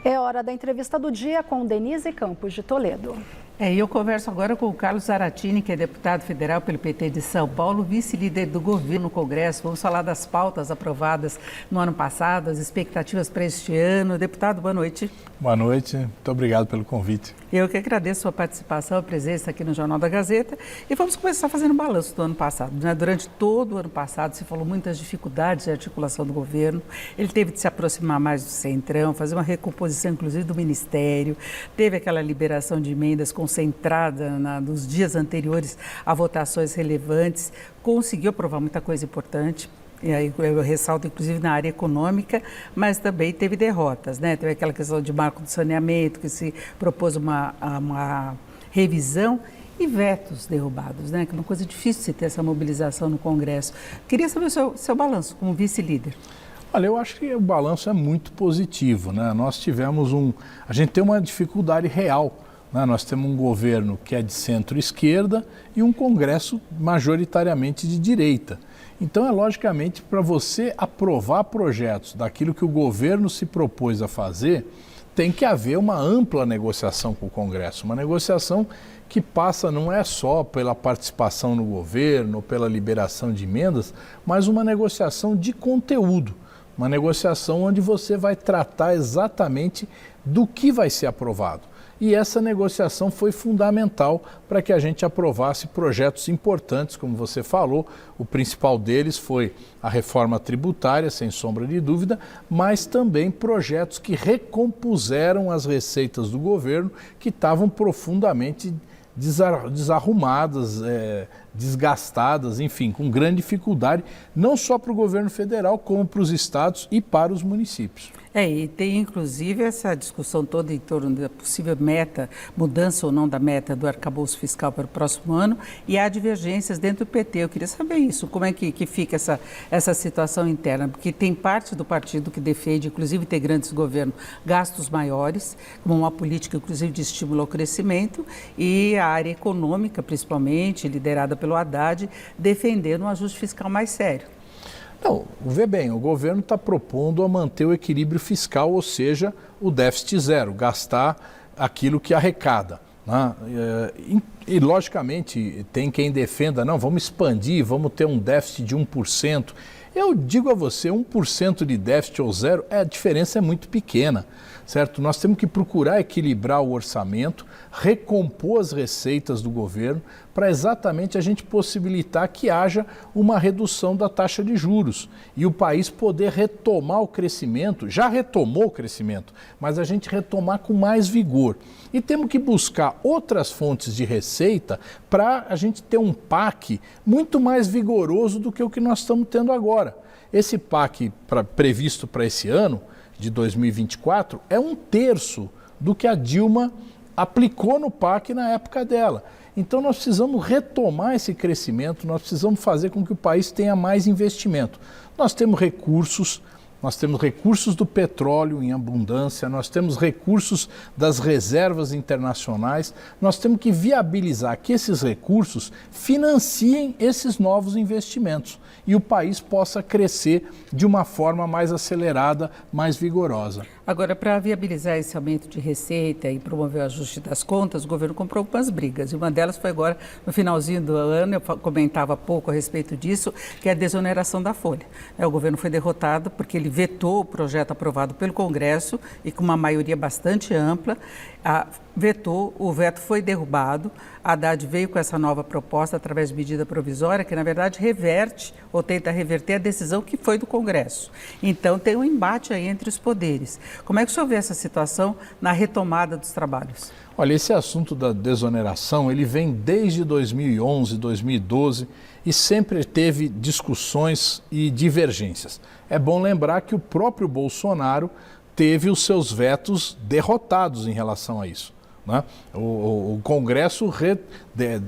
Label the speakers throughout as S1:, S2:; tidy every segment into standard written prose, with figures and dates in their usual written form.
S1: É hora da entrevista do dia com Denise Campos de Toledo.
S2: E eu converso agora com o Carlos Zaratini, que é deputado federal pelo PT de São Paulo, vice-líder do governo no Congresso. Vamos falar das pautas aprovadas no ano passado, as expectativas para este ano. Deputado, boa noite.
S3: Boa noite, muito obrigado pelo convite.
S2: Eu que agradeço a sua participação, a presença aqui no Jornal da Gazeta. E vamos começar fazendo um balanço do ano passado, né? Durante todo o ano passado, se falou muitas dificuldades de articulação do governo. Ele teve de se aproximar mais do centrão, fazer uma recomposição, inclusive, do Ministério. Teve aquela liberação de emendas concentrada nos dias anteriores a votações relevantes. Conseguiu aprovar muita coisa importante. E aí eu ressalto, inclusive, na área econômica, mas também teve derrotas, né? Teve aquela questão de marco do saneamento, que se propôs uma revisão, e vetos derrubados, né? Que é uma coisa difícil de se ter essa mobilização no Congresso. Queria saber o seu balanço como vice-líder.
S3: Olha, eu acho que o balanço é muito positivo, né? Nós tivemos a gente tem uma dificuldade real, né? Nós temos um governo que é de centro-esquerda e um Congresso majoritariamente de direita. Então, logicamente, para você aprovar projetos daquilo que o governo se propôs a fazer, tem que haver uma ampla negociação com o Congresso, uma negociação que passa não é só pela participação no governo, pela liberação de emendas, mas uma negociação de conteúdo, uma negociação onde você vai tratar exatamente do que vai ser aprovado. E essa negociação foi fundamental para que a gente aprovasse projetos importantes, como você falou. O principal deles foi a reforma tributária, sem sombra de dúvida, mas também projetos que recompuseram as receitas do governo, que estavam profundamente desarrumadas, desgastadas, enfim, com grande dificuldade, não só para o governo federal, como para os estados e para os municípios.
S2: E tem inclusive essa discussão toda em torno da possível meta, mudança ou não da meta do arcabouço fiscal para o próximo ano, e há divergências dentro do PT. Eu queria saber isso, como é que fica essa situação interna, porque tem parte do partido que defende, inclusive integrantes do governo, gastos maiores, como uma política, inclusive, de estímulo ao crescimento, e a área econômica, principalmente, liderada pelo Haddad, defendendo um ajuste fiscal mais sério.
S3: Não, vê bem, o governo está propondo a manter o equilíbrio fiscal, ou seja, o déficit zero, gastar aquilo que arrecada, né? E, logicamente, tem quem defenda, não, vamos expandir, vamos ter um déficit de 1%. Eu digo a você, 1% de déficit ou zero, a diferença é muito pequena, certo? Nós temos que procurar equilibrar o orçamento, recompor as receitas do governo, para exatamente a gente possibilitar que haja uma redução da taxa de juros e o país poder retomar o crescimento, já retomou o crescimento, mas a gente retomar com mais vigor. E temos que buscar outras fontes de receita para a gente ter um PAC muito mais vigoroso do que o que nós estamos tendo agora. Esse PAC previsto para esse ano, de 2024, é 1/3 do que a Dilma aplicou no PAC na época dela. Então nós precisamos retomar esse crescimento, nós precisamos fazer com que o país tenha mais investimento. Nós temos recursos do petróleo em abundância, nós temos recursos das reservas internacionais, nós temos que viabilizar que esses recursos financiem esses novos investimentos e o país possa crescer de uma forma mais acelerada, mais vigorosa.
S2: Agora, para viabilizar esse aumento de receita e promover o ajuste das contas, o governo comprou algumas brigas. E uma delas foi agora, no finalzinho do ano, eu comentava pouco a respeito disso, que é a desoneração da folha. O governo foi derrotado porque ele vetou o projeto aprovado pelo Congresso e com uma maioria bastante ampla, o veto foi derrubado. A Haddad veio com essa nova proposta através de medida provisória, que na verdade reverte ou tenta reverter a decisão que foi do Congresso. Então tem um embate aí entre os poderes. Como é que o senhor vê essa situação na retomada dos trabalhos?
S3: Olha, esse assunto da desoneração, ele vem desde 2011, 2012 e sempre teve discussões e divergências. É bom lembrar que o próprio Bolsonaro teve os seus vetos derrotados em relação a isso, né? O Congresso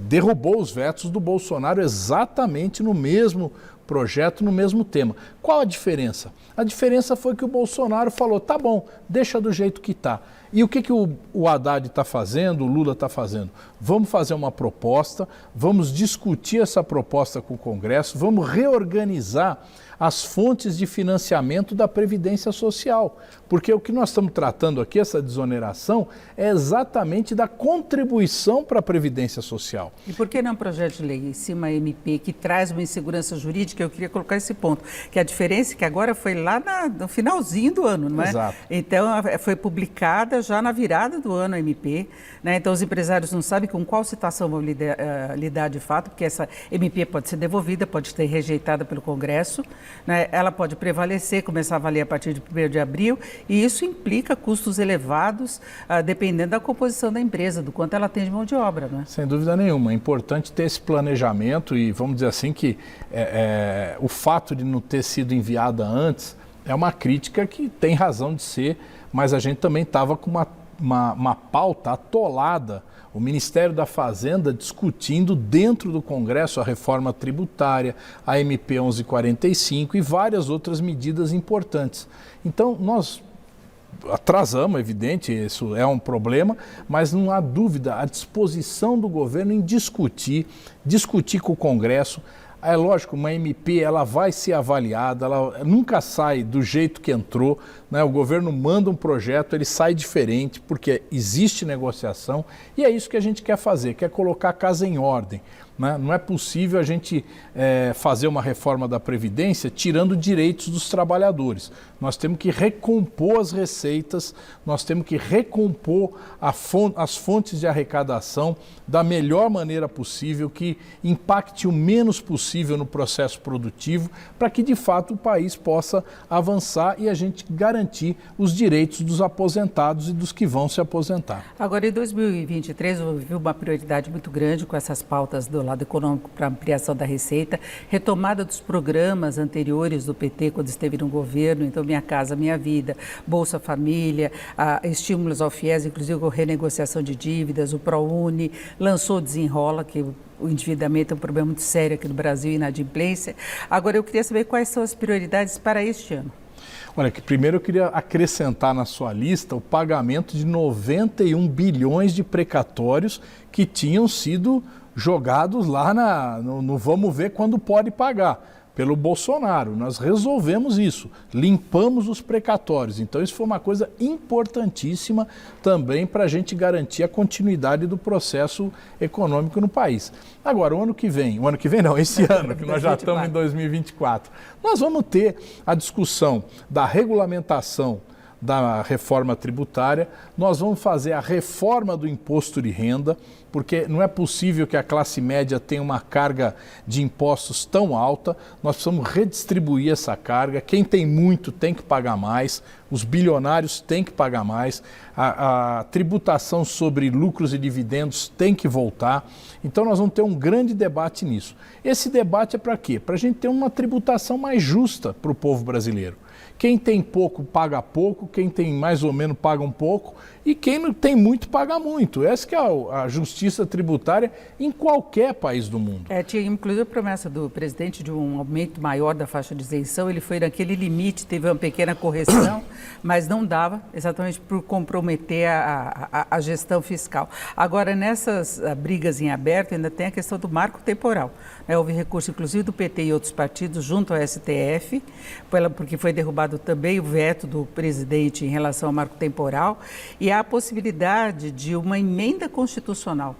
S3: derrubou os vetos do Bolsonaro exatamente no mesmo projeto no mesmo tema. Qual a diferença? A diferença foi que o Bolsonaro falou, tá bom, deixa do jeito que está. E o que o Haddad está fazendo, o Lula está fazendo? Vamos fazer uma proposta, vamos discutir essa proposta com o Congresso, vamos reorganizar as fontes de financiamento da Previdência Social. Porque o que nós estamos tratando aqui, essa desoneração, é exatamente da contribuição para a Previdência Social.
S2: E por que não um projeto de lei em cima MP que traz uma insegurança jurídica? Eu queria colocar esse ponto, que a diferença é que agora foi lá no finalzinho do ano, não é?
S3: Exato.
S2: Então, foi publicada já na virada do ano a MP, né? Então, os empresários não sabem com qual situação vão lidar de fato, porque essa MP pode ser devolvida, pode ser rejeitada pelo Congresso, né? Ela pode prevalecer, começar a valer a partir de 1º de abril, e isso implica custos elevados, dependendo da composição da empresa, do quanto ela tem de mão de obra, né?
S3: Sem dúvida nenhuma. É importante ter esse planejamento e vamos dizer assim que o fato de não ter sido enviada antes é uma crítica que tem razão de ser, mas a gente também estava com uma pauta atolada, o Ministério da Fazenda discutindo dentro do Congresso a reforma tributária, a MP 1145 e várias outras medidas importantes. Então, nós atrasamos, evidente, isso é um problema, mas não há dúvida, a disposição do governo em discutir com o Congresso. É lógico, uma MP ela vai ser avaliada, ela nunca sai do jeito que entrou, né? O governo manda um projeto, ele sai diferente, porque existe negociação e é isso que a gente quer fazer, quer colocar a casa em ordem. Né? Não é possível a gente fazer uma reforma da Previdência tirando direitos dos trabalhadores. Nós temos que recompor as receitas, nós temos que recompor as fontes de arrecadação da melhor maneira possível, que impacte o menos possível no processo produtivo, para que de fato o país possa avançar e a gente garantir os direitos dos aposentados e dos que vão se aposentar.
S2: Agora, em 2023, houve uma prioridade muito grande com essas pautas do lado econômico para ampliação da receita, retomada dos programas anteriores do PT quando esteve no governo, então Minha Casa Minha Vida, Bolsa Família, estímulos ao FIES, inclusive com renegociação de dívidas, o ProUni, lançou o Desenrola, que o endividamento é um problema muito sério aqui no Brasil, inadimplência. Agora, eu queria saber quais são as prioridades para este ano.
S3: Olha, primeiro eu queria acrescentar na sua lista o pagamento de 91 bilhões de precatórios que tinham sido jogados lá no vamos ver quando pode pagar, pelo Bolsonaro. Nós resolvemos isso, limpamos os precatórios. Então isso foi uma coisa importantíssima também para a gente garantir a continuidade do processo econômico no país. Agora, esse ano, que nós já estamos em 2024, nós vamos ter a discussão da regulamentação da reforma tributária, nós vamos fazer a reforma do imposto de renda, porque não é possível que a classe média tenha uma carga de impostos tão alta, nós precisamos redistribuir essa carga, quem tem muito tem que pagar mais, os bilionários têm que pagar mais, a tributação sobre lucros e dividendos tem que voltar, então nós vamos ter um grande debate nisso. Esse debate é para quê? Para a gente ter uma tributação mais justa para o povo brasileiro. Quem tem pouco paga pouco, quem tem mais ou menos paga um pouco e quem não tem muito paga muito. Essa que é a justiça tributária em qualquer país do mundo.
S2: Tinha inclusive a promessa do presidente de um aumento maior da faixa de isenção, ele foi naquele limite, teve uma pequena correção, mas não dava exatamente por comprometer a gestão fiscal. Agora, nessas brigas em aberto, ainda tem a questão do marco temporal. Houve recurso, inclusive, do PT e outros partidos junto ao STF, porque foi derrubado também o veto do presidente em relação ao marco temporal, e há a possibilidade de uma emenda constitucional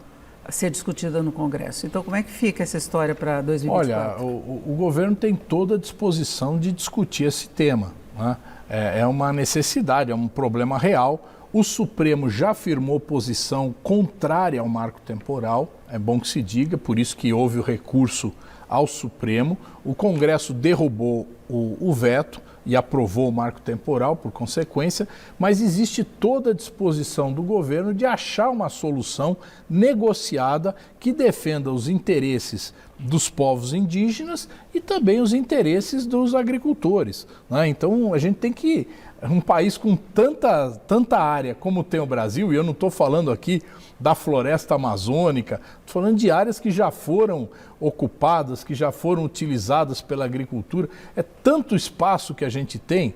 S2: a ser discutida no Congresso. Então, como é que fica essa história para 2024?
S3: Olha, o governo tem toda a disposição de discutir esse tema, né? É uma necessidade, é um problema real. O Supremo já firmou posição contrária ao marco temporal, é bom que se diga, por isso que houve o recurso ao Supremo. O Congresso derrubou o veto e aprovou o marco temporal, por consequência, mas existe toda a disposição do governo de achar uma solução negociada que defenda os interesses dos povos indígenas e também os interesses dos agricultores, né? Então, a gente tem que Um país com tanta área como tem o Brasil, e eu não estou falando aqui da floresta amazônica, estou falando de áreas que já foram ocupadas, que já foram utilizadas pela agricultura. É tanto espaço que a gente tem,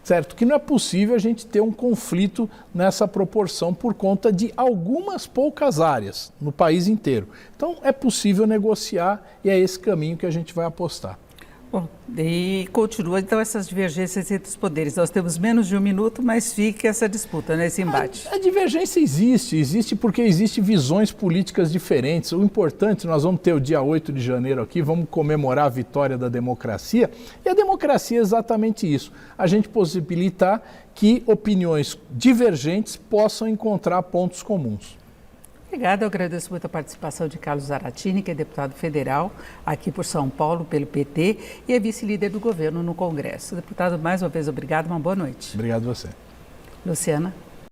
S3: certo? Que não é possível a gente ter um conflito nessa proporção por conta de algumas poucas áreas no país inteiro. Então é possível negociar e é esse caminho que a gente vai apostar.
S2: Bom, e continua então essas divergências entre os poderes. Nós temos menos de um minuto, mas fica essa disputa, né, esse embate.
S3: A divergência existe porque existem visões políticas diferentes. O importante, nós vamos ter o dia 8 de janeiro aqui, vamos comemorar a vitória da democracia, e a democracia é exatamente isso, a gente possibilitar que opiniões divergentes possam encontrar pontos comuns.
S2: Obrigada, eu agradeço muito a participação de Carlos Zaratini, que é deputado federal aqui por São Paulo, pelo PT, e é vice-líder do governo no Congresso. Deputado, mais uma vez, obrigado, uma boa noite.
S3: Obrigado a você.
S2: Luciana.